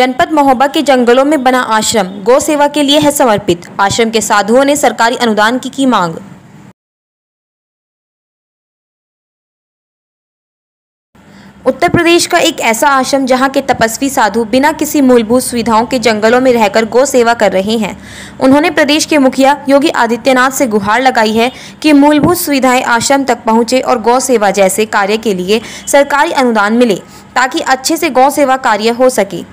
जनपद महोबा के जंगलों में बना आश्रम गौ सेवा के लिए है समर्पित। आश्रम के साधुओं ने सरकारी अनुदान की मांग। उत्तर प्रदेश का एक ऐसा आश्रम जहां के तपस्वी साधु बिना किसी मूलभूत सुविधाओं के जंगलों में रहकर गौ सेवा कर रहे हैं। उन्होंने प्रदेश के मुखिया योगी आदित्यनाथ से गुहार लगाई है कि मूलभूत सुविधाएं आश्रम तक पहुंचे और गौ सेवा जैसे कार्य के लिए सरकारी अनुदान मिले ताकि अच्छे से गौ सेवा कार्य हो सके।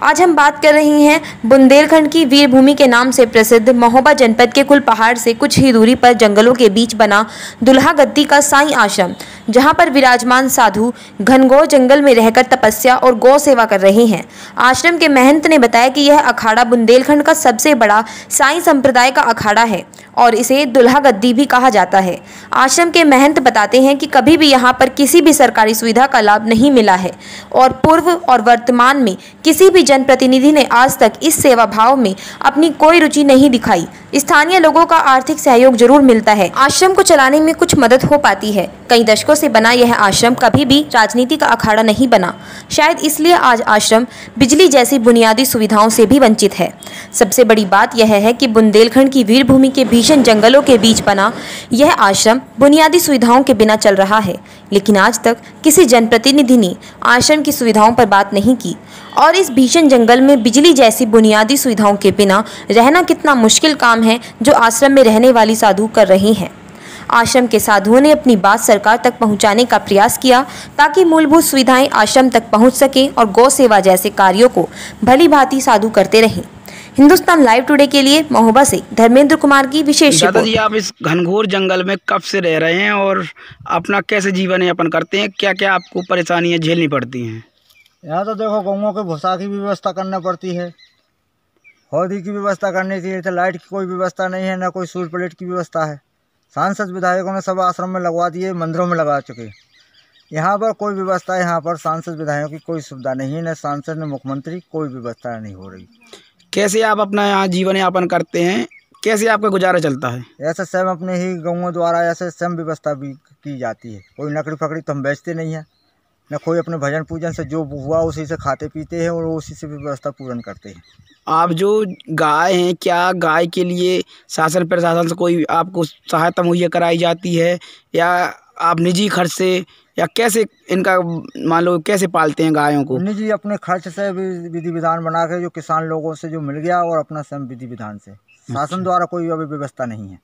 आज हम बात कर रहे हैं बुंदेलखंड की वीरभूमि के नाम से प्रसिद्ध महोबा जनपद के कुल पहाड़ से कुछ ही दूरी पर जंगलों के बीच बना दुल्हा गद्दी का साईं आश्रम, जहां पर विराजमान साधु घनघोर जंगल में रहकर तपस्या और गौ सेवा कर रहे हैं। आश्रम के महंत ने बताया कि यह अखाड़ा बुंदेलखंड का सबसे बड़ा साईं संप्रदाय का अखाड़ा है और इसे दुल्हा गद्दी भी कहा जाता है। आश्रम के महंत बताते हैं कि कभी भी यहाँ पर किसी भी सरकारी सुविधा का लाभ नहीं मिला है और पूर्व और वर्तमान में किसी भी जनप्रतिनिधि ने आज तक इस सेवा भाव में अपनी कोई रुचि नहीं दिखाई। स्थानीय लोगों का आर्थिक सहयोग जरूर मिलता है, आश्रम को चलाने में कुछ मदद हो पाती है। कई दशकों से बना यह आश्रम कभी भी राजनीति का अखाड़ा नहीं बना, शायद इसलिए आज आश्रम बिजली जैसी बुनियादी सुविधाओं से भी वंचित है। सबसे बड़ी बात यह है कि बुंदेलखंड की वीरभूमि के भीषण जंगलों के बीच बना यह आश्रम बुनियादी सुविधाओं के बिना चल रहा है, लेकिन आज तक किसी जनप्रतिनिधि ने आश्रम की सुविधाओं पर बात नहीं की। और इस भीषण जंगल में बिजली जैसी बुनियादी सुविधाओं के बिना रहना कितना मुश्किल काम है जो आश्रम में रहने वाली साधु कर रही हैं। आश्रम के साधुओं ने अपनी बात सरकार तक पहुंचाने का प्रयास किया ताकि मूलभूत सुविधाएं आश्रम तक पहुंच सकें और गौ सेवा जैसे कार्यों को भली भांति साधु करते रहें। हिंदुस्तान लाइव टुडे के लिए महोबा से धर्मेंद्र कुमार की विशेष रिपोर्ट। दादाजी, आप इस घनघोर जंगल में कब से रह रहे हैं और अपना कैसे जीवन यापन करते हैं? क्या क्या आपको परेशानियां झेलनी पड़ती हैं? यहाँ तो देखो, गौओं के भूसा की व्यवस्था करना पड़ती है, हौदी की व्यवस्था करनी चाहिए, तो लाइट की कोई व्यवस्था नहीं है, ना कोई सूर्य प्लेट की व्यवस्था है। सांसद विधायकों ने सब आश्रम में लगवा दिए, मंदिरों में लगा चुके। यहाँ पर कोई व्यवस्था, यहाँ पर सांसद विधायकों की कोई सुविधा नहीं है, न सांसद न मुख्यमंत्री, कोई व्यवस्था नहीं हो रही। कैसे आप अपना यहाँ जीवन यापन करते हैं? कैसे आपका गुजारा चलता है? ऐसे स्वयं अपने ही गौओं द्वारा ऐसे स्वयं व्यवस्था भी की जाती है। कोई लकड़ी फकड़ी तो हम बेचते नहीं हैं, न कोई अपने भजन पूजन से जो हुआ उसी से खाते पीते हैं और उसी से व्यवस्था पूर्ण करते हैं। आप जो गाय हैं, क्या गाय के लिए शासन प्रशासन से कोई आपको सहायता मुहैया कराई जाती है या आप निजी खर्च से, या कैसे इनका मान लो कैसे पालते हैं गायों को? निजी अपने खर्च से विधि विधान बना के जो किसान लोगों से जो मिल गया और अपना स्वयं विधि विधान से। शासन द्वारा कोई अभी व्यवस्था नहीं है।